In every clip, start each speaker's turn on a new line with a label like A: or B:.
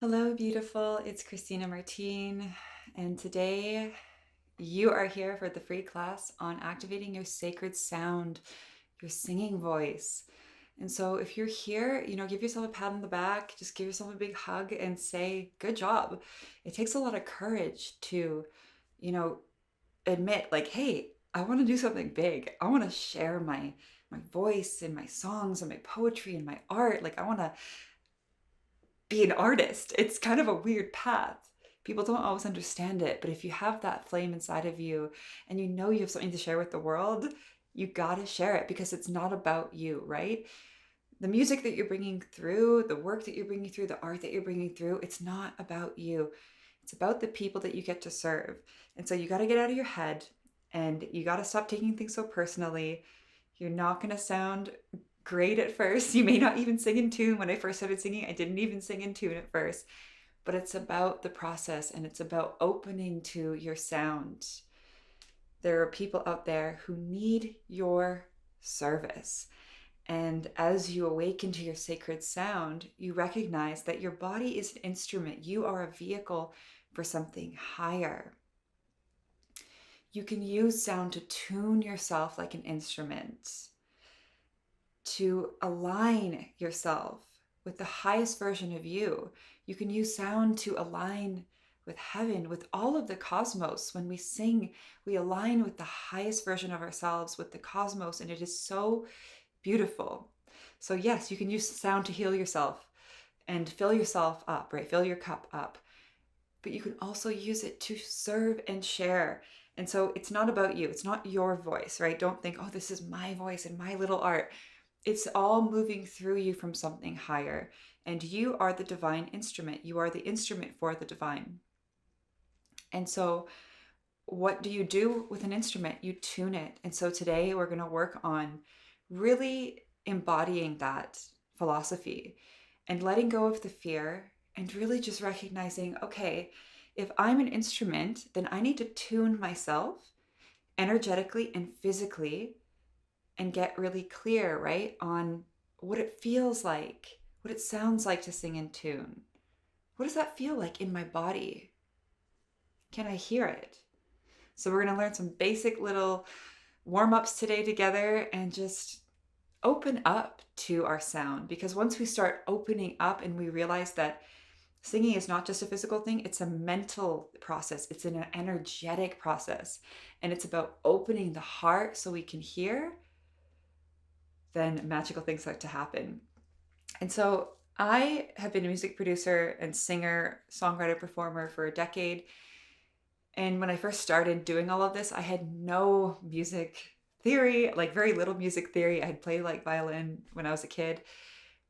A: Hello, beautiful. It's Christina Martine, and today you are here for the free class on activating your sacred sound, your singing voice. And so, if you're here, give yourself a pat on the back, just give yourself a big hug and say, good job. It takes a lot of courage to, you know, admit, like, hey, I want to do something big. I want to share my voice and my songs and my poetry and my art. Like, I want to be an artist. It's kind of a weird path. People don't always understand it, but if you have that flame inside of you and you know you have something to share with the world, you got to share it because it's not about you, right? The music that you're bringing through, the work that you're bringing through, the art that you're bringing through, it's not about you. It's about the people that you get to serve. And so you got to get out of your head and you got to stop taking things so personally. You're not going to sound great at first. You may not even sing in tune. When I first started singing, I didn't even sing in tune at first. But it's about the process and it's about opening to your sound. There are people out there who need your service. And as you awaken to your sacred sound, you recognize that your body is an instrument. You are a vehicle for something higher. You can use sound to tune yourself like an instrument, to align yourself with the highest version of you. You can use sound to align with heaven, with all of the cosmos. When we sing, we align with the highest version of ourselves, with the cosmos, and it is so beautiful. So yes, you can use sound to heal yourself and fill yourself up, right? Fill your cup up. But you can also use it to serve and share. And so it's not about you. It's not your voice, right? Don't think, oh, this is my voice and my little art. It's all moving through you from something higher. And you are the divine instrument. You are the instrument for the divine. And so what do you do with an instrument? You tune it. And so today we're going to work on really embodying that philosophy and letting go of the fear and really just recognizing, okay, if I'm an instrument, then I need to tune myself energetically and physically and get really clear, right, on what it feels like, what it sounds like to sing in tune. What does that feel like in my body? Can I hear it? So we're going to learn some basic little warm-ups today together and just open up to our sound, because once we start opening up and we realize that singing is not just a physical thing, it's a mental process, it's an energetic process, and it's about opening the heart so we can hear, then magical things start to happen. And so I have been a music producer and singer, songwriter, performer for a decade. And when I first started doing all of this, I had no music theory, like very little music theory. I had played like violin when I was a kid,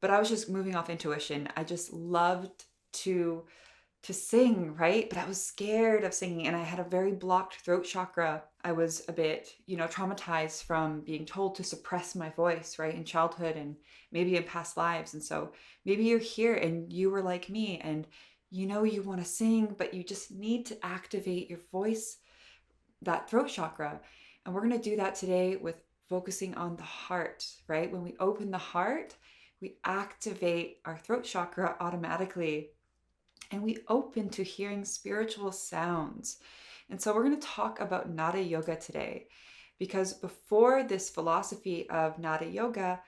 A: but I was just moving off intuition. I just loved to sing, right? But I was scared of singing and I had a very blocked throat chakra. I was a bit, traumatized from being told to suppress my voice, right? In childhood and maybe in past lives. And so maybe you're here and you were like me and you want to sing, but you just need to activate your voice, that throat chakra. And we're going to do that today with focusing on the heart, right? When we open the heart, we activate our throat chakra automatically and we open to hearing spiritual sounds. And so we're going to talk about Nada Yoga today, because before this philosophy of Nada Yoga,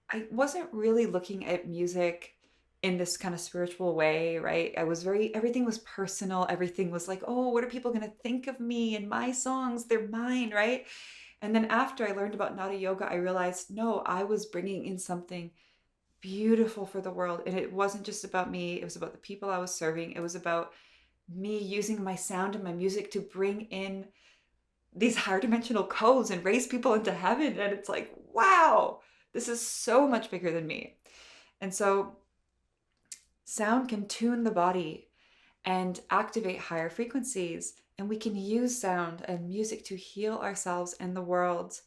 A: I wasn't really looking at music in this kind of spiritual way, right? Everything was personal. Everything was like, oh, what are people going to think of me and my songs? They're mine, right? And then after I learned about Nada Yoga, I realized, no, I was bringing in something beautiful for the world. And it wasn't just about me. It was about the people I was serving. It was about me using my sound and my music to bring in these higher dimensional codes and raise people into heaven. And it's like, wow, this is so much bigger than me. And so sound can tune the body and activate higher frequencies, and we can use sound and music to heal ourselves and the world.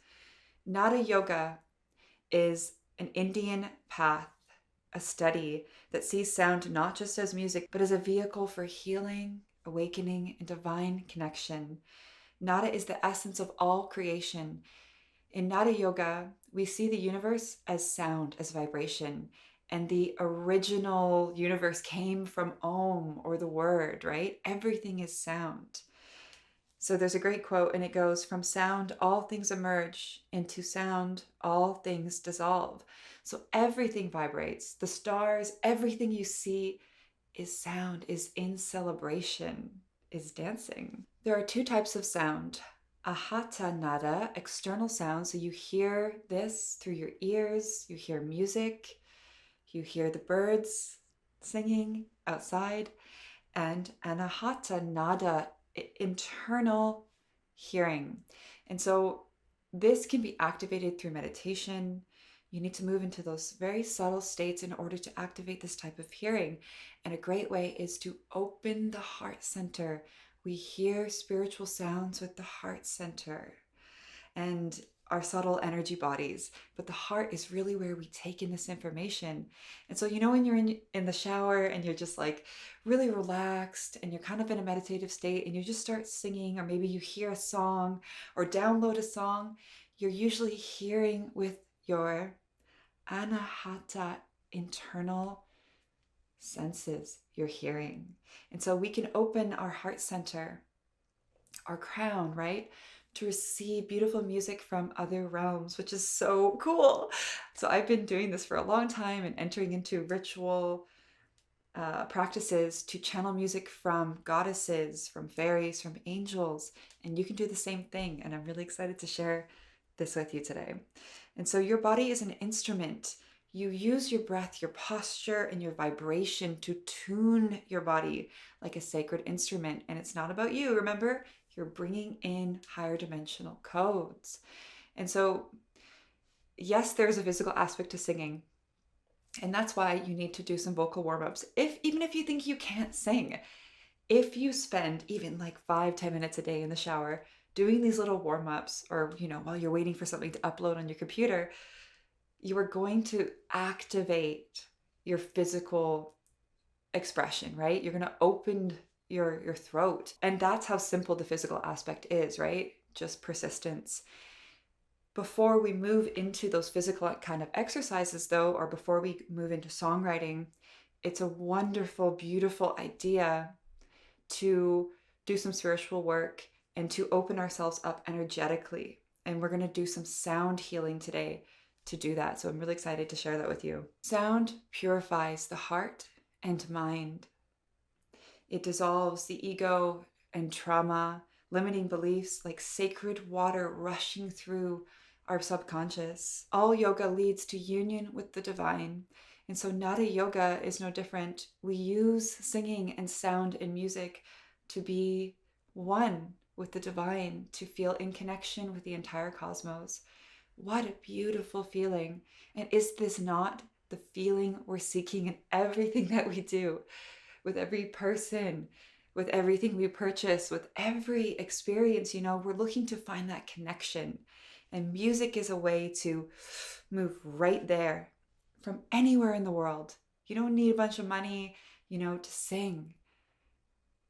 A: Nada Yoga is an Indian path, a study that sees sound not just as music, but as a vehicle for healing, awakening, and divine connection. Nada is the essence of all creation. In Nada Yoga, we see the universe as sound, as vibration, And the original universe came from Om, or the word, right? Everything is sound. So there's a great quote, and it goes, "From sound, all things emerge. Into sound, all things dissolve." So everything vibrates. The stars, everything you see is sound, is in celebration, is dancing. There are two types of sound. Ahata nada, external sound. So you hear this through your ears, you hear music, you hear the birds singing outside. And anahata nada, internal hearing. And so this can be activated through meditation. You need to move into those very subtle states in order to activate this type of hearing. And a great way is to open the heart center. We hear spiritual sounds with the heart center and our subtle energy bodies, but the heart is really where we take in this information. And so, when you're in the shower and you're just like really relaxed and you're kind of in a meditative state and you just start singing, or maybe you hear a song or download a song, you're usually hearing with your anahata, internal senses. You're hearing. And so we can open our heart center, our crown, right, to receive beautiful music from other realms, which is so cool. So I've been doing this for a long time and entering into ritual practices to channel music from goddesses, from fairies, from angels, and you can do the same thing. And I'm really excited to share this with you today. And so your body is an instrument. You use your breath, your posture, and your vibration to tune your body like a sacred instrument. And it's not about you. Remember, you're bringing in higher dimensional codes. And so, yes, there's a physical aspect to singing. And that's why you need to do some vocal warm-ups. Even if you think you can't sing, if you spend even like 5-10 minutes a day in the shower doing these little warm-ups, or while you're waiting for something to upload on your computer, you are going to activate your physical expression, right? You're going to open your throat. And that's how simple the physical aspect is, right? Just persistence. Before we move into those physical kind of exercises, though, or before we move into songwriting, it's a wonderful, beautiful idea to do some spiritual work and to open ourselves up energetically. And we're going to do some sound healing today to do that. So I'm really excited to share that with you. Sound purifies the heart and mind. It dissolves the ego and trauma, limiting beliefs, like sacred water rushing through our subconscious. All yoga leads to union with the divine. And so Nada yoga is no different. We use singing and sound and music to be one with the divine, to feel in connection with the entire cosmos. What a beautiful feeling. And is this not the feeling we're seeking in everything that we do? With every person, with everything we purchase, with every experience, we're looking to find that connection. And music is a way to move right there from anywhere in the world. You don't need a bunch of money, to sing.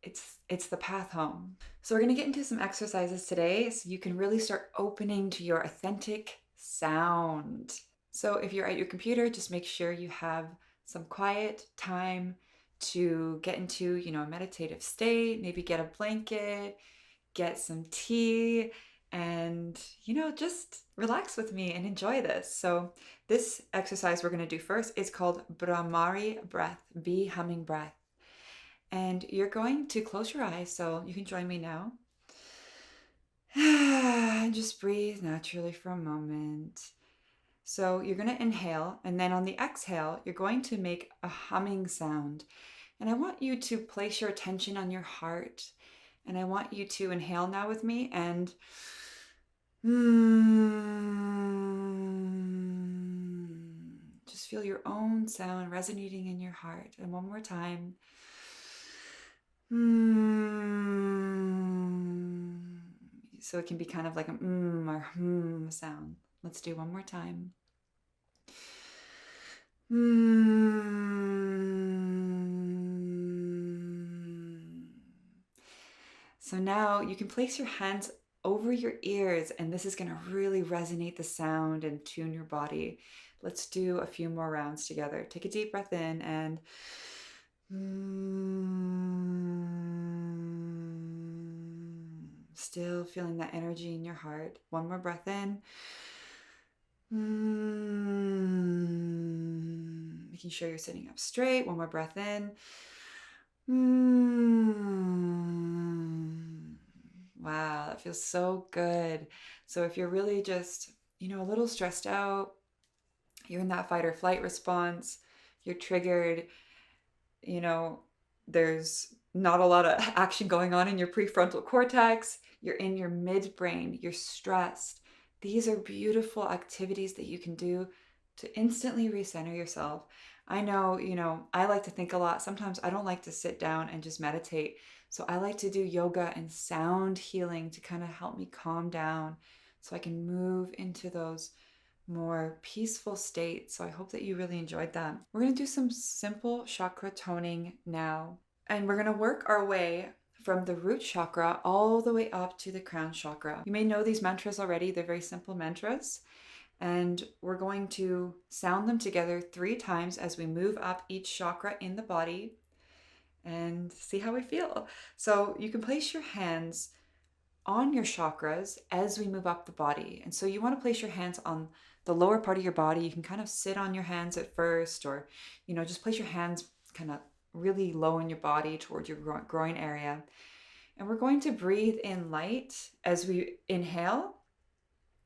A: It's the path home. So we're going to get into some exercises today so you can really start opening to your authentic sound. So if you're at your computer, just make sure you have some quiet time to get into, a meditative state. Maybe get a blanket, get some tea, and, just relax with me and enjoy this. So this exercise we're going to do first is called Brahmari breath, bee humming breath. And you're going to close your eyes, so you can join me now. And just breathe naturally for a moment. So you're going to inhale, and then on the exhale, you're going to make a humming sound. And I want you to place your attention on your heart. And I want you to inhale now with me and just feel your own sound resonating in your heart. And one more time. So it can be kind of like a or sound. Let's do one more time. So now you can place your hands over your ears, and this is going to really resonate the sound and tune your body. Let's do a few more rounds together. Take a deep breath in and still feeling that energy in your heart. One more breath in. Making sure you're sitting up straight. One more breath in. Wow, that feels so good. So if you're really just, a little stressed out, you're in that fight or flight response, you're triggered, there's not a lot of action going on in your prefrontal cortex, you're in your midbrain, you're stressed. These are beautiful activities that you can do to instantly recenter yourself. I know, I like to think a lot. Sometimes I don't like to sit down and just meditate. So I like to do yoga and sound healing to kind of help me calm down so I can move into those more peaceful state. So I hope that you really enjoyed that. We're going to do some simple chakra toning now. And we're going to work our way from the root chakra all the way up to the crown chakra. You may know these mantras already. They're very simple mantras. And we're going to sound them together 3 times as we move up each chakra in the body and see how we feel. So you can place your hands on your chakras as we move up the body. And so you want to place your hands on the lower part of your body. You can kind of sit on your hands at first, or, just place your hands kind of really low in your body towards your groin area. And we're going to breathe in light as we inhale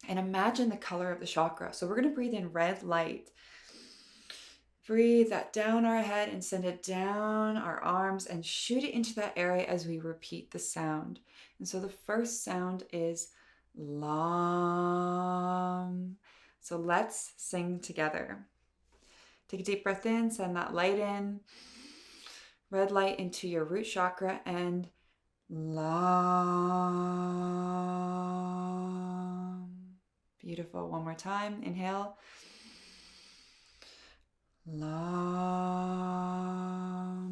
A: and imagine the color of the chakra. So we're going to breathe in red light. Breathe that down our head and send it down our arms and shoot it into that area as we repeat the sound. And so the first sound is Lam. So let's sing together. Take a deep breath in, send that light in, red light into your root chakra, and Lam. Beautiful. One more time. Inhale. Lam.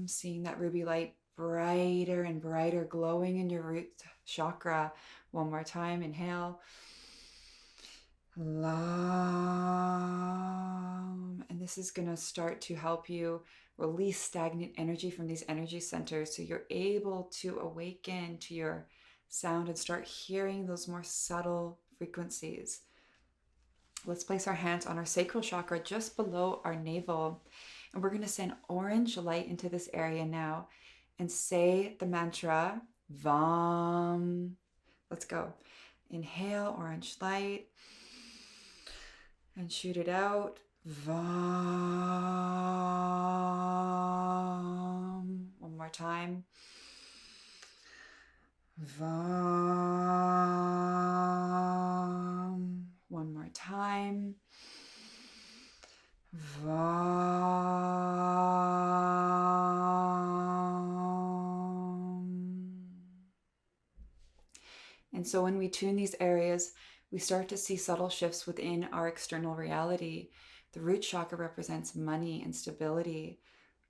A: Seeing that ruby light brighter and brighter glowing in your root chakra. One more time. Inhale. Lam. And this is going to start to help you release stagnant energy from these energy centers so you're able to awaken to your sound and start hearing those more subtle frequencies. Let's place our hands on our sacral chakra just below our navel. And we're going to send orange light into this area now and say the mantra, Vam. Let's go. Inhale, orange light, and shoot it out. Vam. One more time. Vam. One more time. Vam. And so when we tune these areas, we start to see subtle shifts within our external reality. The root chakra represents money and stability.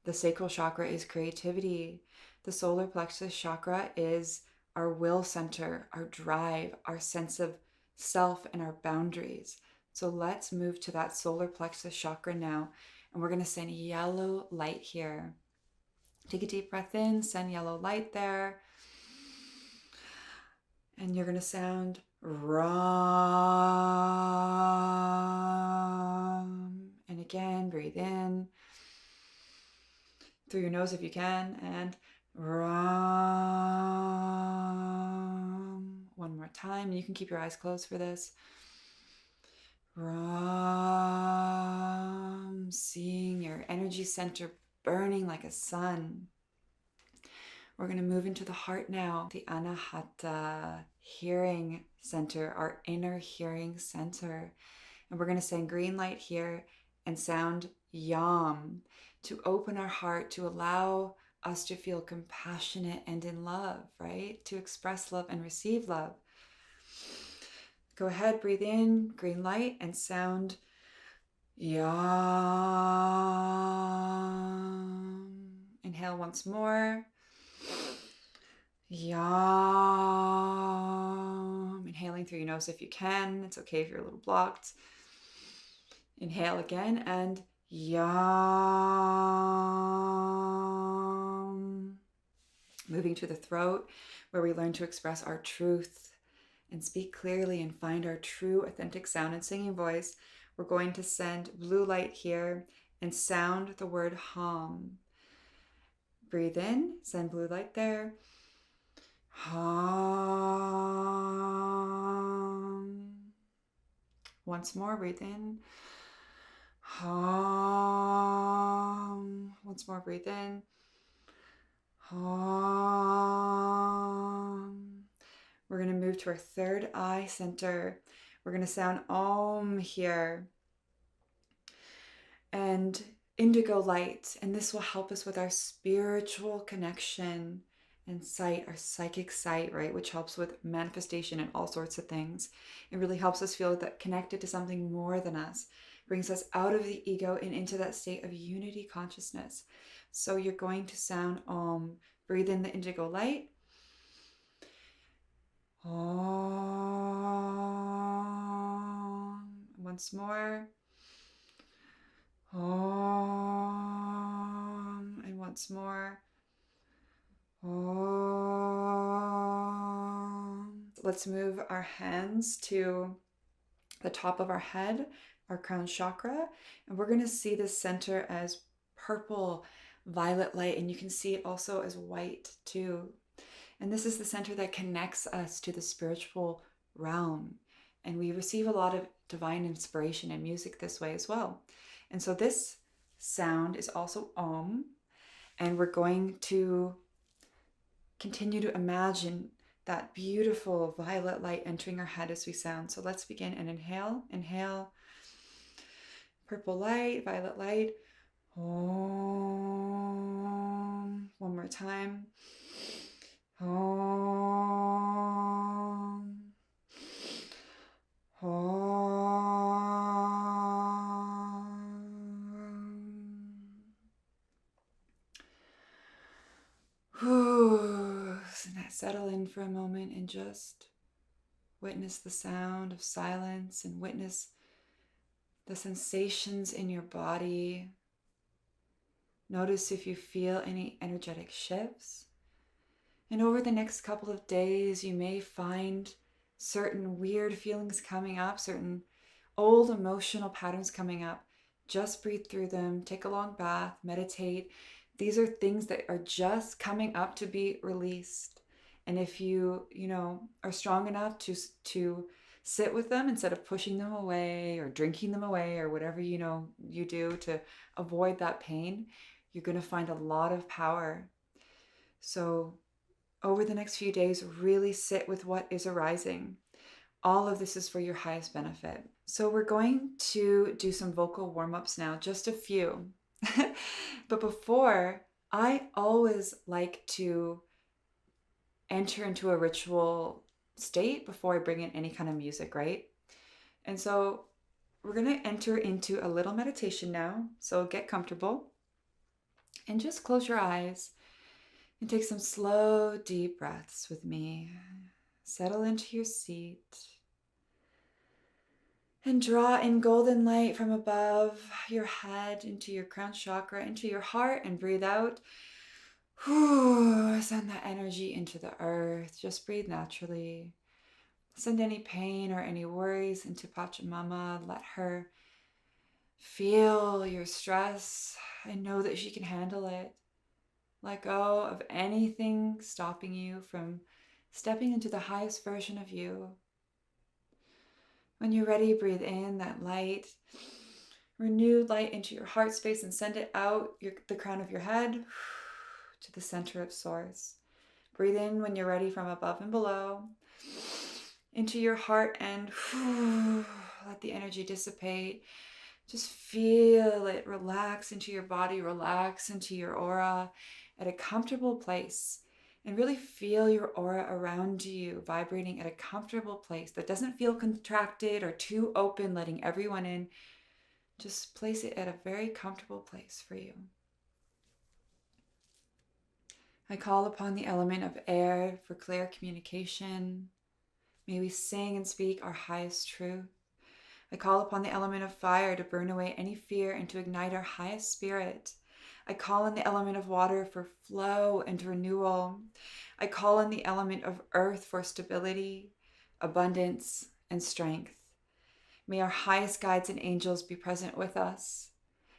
A: The sacral chakra is creativity. The solar plexus chakra is our will center, our drive, our sense of self, and our boundaries. So let's move to that solar plexus chakra now. And we're going to send yellow light here. Take a deep breath in, send yellow light there. And you're going to sound Ram. And again, breathe in through your nose if you can, and Ram. One more time. You can keep your eyes closed for this. Ram. Seeing your energy center burning like a sun. We're going to move into the heart now, the Anahata hearing center, our inner hearing center. And we're going to send green light here and sound Yam to open our heart, to allow us to feel compassionate and in love, right? To express love and receive love. Go ahead, breathe in, green light, and sound Yam. Inhale once more. Yam. Inhaling through your nose if you can. It's okay if you're a little blocked. Inhale again and yum. Moving to the throat, where we learn to express our truth and speak clearly and find our true authentic sound and singing voice. We're going to send blue light here and sound the word hum. Breathe in, send blue light there. Hum. Once more, breathe in. Hum. Once more, breathe in. Hum. We're going to move to our third eye center. We're going to sound Om here. And indigo light. And this will help us with our spiritual connection and sight, our psychic sight, right? Which helps with manifestation and all sorts of things. It really helps us feel that connected to something more than us. Brings us out of the ego and into that state of unity consciousness. So you're going to sound Om. Breathe in the indigo light. Om. Once more. Om. And once more. Om. Let's move our hands to the top of our head, our crown chakra, and we're going to see the center as purple violet light, and you can see it also as white too. And this is the center that connects us to the spiritual realm, and we receive a lot of divine inspiration and music this way as well. And so this sound is also Om, and we're going to continue to imagine that beautiful violet light entering our head as we sound. So let's begin and inhale. Inhale. Purple light, violet light. Om. One more time. Om. Om. Settle in for a moment and just witness the sound of silence and witness the sensations in your body. Notice if you feel any energetic shifts. And over the next couple of days, you may find certain weird feelings coming up, certain old emotional patterns coming up. Just breathe through them, take a long bath, meditate. These are things that are just coming up to be released. And if you are strong enough to sit with them instead of pushing them away or drinking them away or whatever you do to avoid that pain, you're going to find a lot of power. So over the next few days, really sit with what is arising. All of this is for your highest benefit. So we're going to do some vocal warm-ups now, just a few. But before, I always like to enter into a ritual state before I bring in any kind of music, right? And so we're going to enter into a little meditation now. So get comfortable and just close your eyes and take some slow, deep breaths with me. Settle into your seat and draw in golden light from above your head into your crown chakra, into your heart, and breathe out. Send that energy into the earth. Just breathe naturally. Send any pain or any worries into Pachamama. Let her feel your stress and know that she can handle it. Let go of anything stopping you from stepping into the highest version of you. When you're ready, breathe in that light, renewed light into your heart space, and send it out the crown of your head to the center of source. Breathe in when you're ready from above and below into your heart, and let the energy dissipate. Just feel it relax into your body, relax into your aura at a comfortable place, and really feel your aura around you vibrating at a comfortable place that doesn't feel contracted or too open, letting everyone in. Just place it at a very comfortable place for you. I call upon the element of air for clear communication. May we sing and speak our highest truth. I call upon the element of fire to burn away any fear and to ignite our highest spirit. I call on the element of water for flow and renewal. I call on the element of earth for stability, abundance, and strength. May our highest guides and angels be present with us.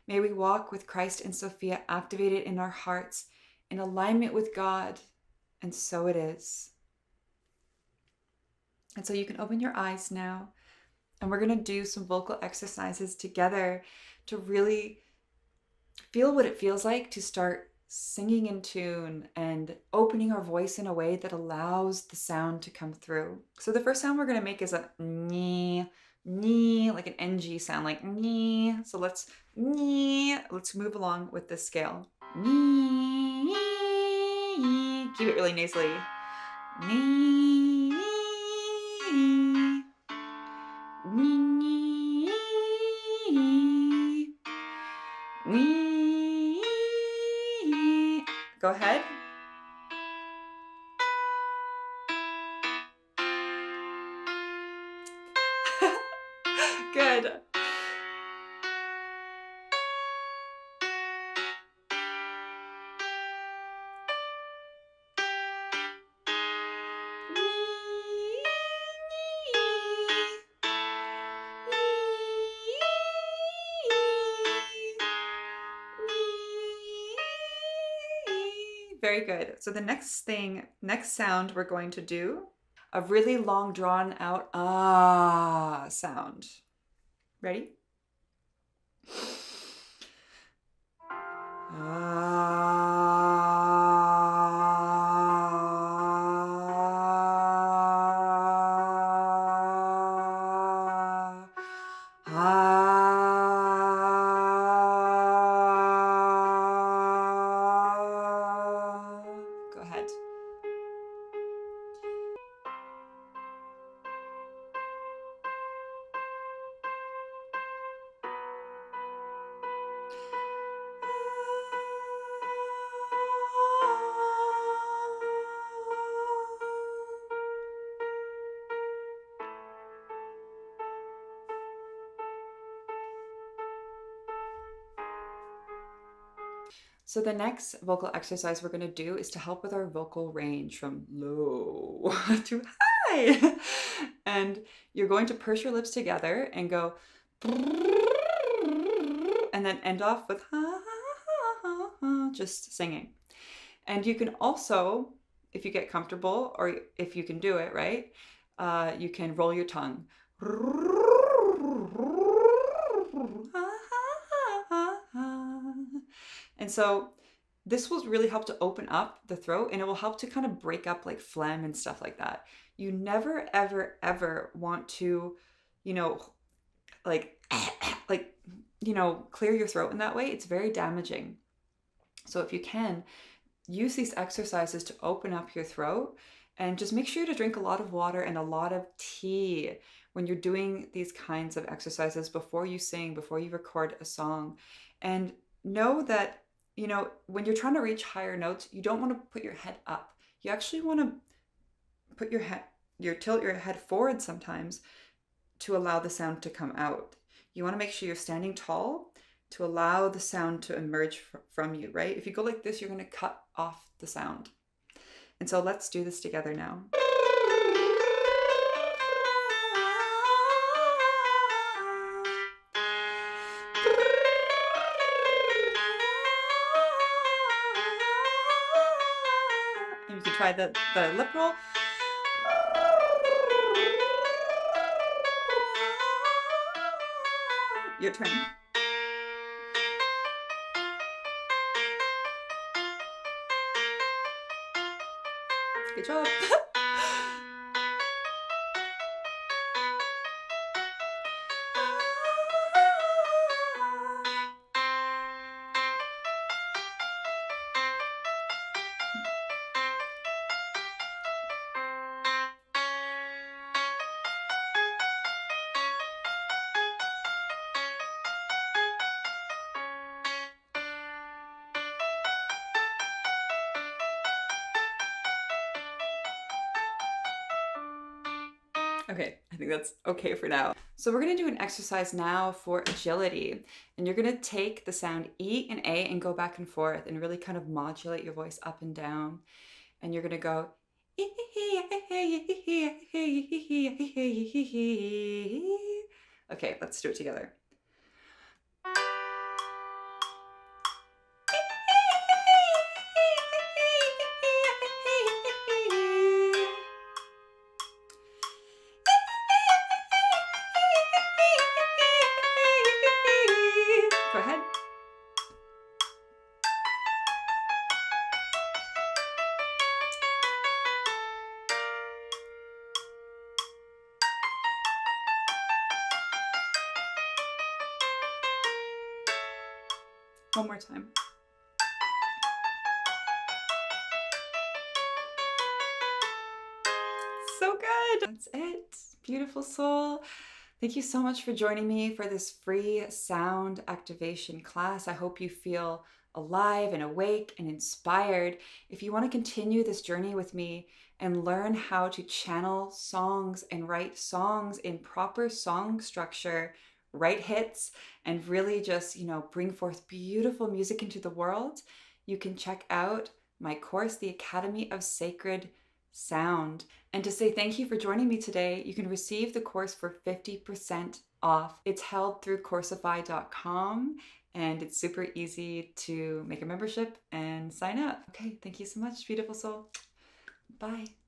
A: May we walk with Christ and Sophia activated in our hearts in alignment with God. And so it is. And so you can open your eyes now. And we're going to do some vocal exercises together to really feel what it feels like to start singing in tune and opening our voice in a way that allows the sound to come through. So the first sound we're going to make is a ni, like an NG sound, like ni. So let's move along with this scale. Ni, keep it really nasally. Ni, ni, ni. Go ahead. Good. Very good. So the next sound we're going to do, a really long drawn out ah sound. Ready? Go ahead. So the next vocal exercise we're going to do is to help with our vocal range from low to high. And you're going to purse your lips together and go and then end off with just singing. And you can also, if you get comfortable or if you can do it, right, you can roll your tongue. And so this will really help to open up the throat, and it will help to kind of break up like phlegm and stuff like that. You never, ever, ever want to, like, clear your throat in that way. It's very damaging. So if you can, use these exercises to open up your throat, and just make sure to drink a lot of water and a lot of tea when you're doing these kinds of exercises before you sing, before you record a song. And know that, when you're trying to reach higher notes, you don't want to put your head up. You actually want to put tilt your head forward sometimes to allow the sound to come out. You want to make sure you're standing tall to allow the sound to emerge from you, right? If you go like this, you're going to cut off the sound. And so let's do this together now. And you can try the lip roll. Your turn. Good job. Okay, I think that's okay for now. So we're gonna do an exercise now for agility. And you're gonna take the sound E and A and go back and forth and really kind of modulate your voice up and down. And you're gonna go. Okay, let's do it together. Go ahead. One more time. So good. That's it. Beautiful soul. Thank you so much for joining me for this free sound activation class. I hope you feel alive and awake and inspired. If you want to continue this journey with me and learn how to channel songs and write songs in proper song structure, write hits, and really just, bring forth beautiful music into the world, you can check out my course, The Academy of Sacred Sound. And to say thank you for joining me today, you can receive the course for 50% off. It's held through coursify.com and it's super easy to make a membership and sign up. Okay, thank you so much, beautiful soul. Bye.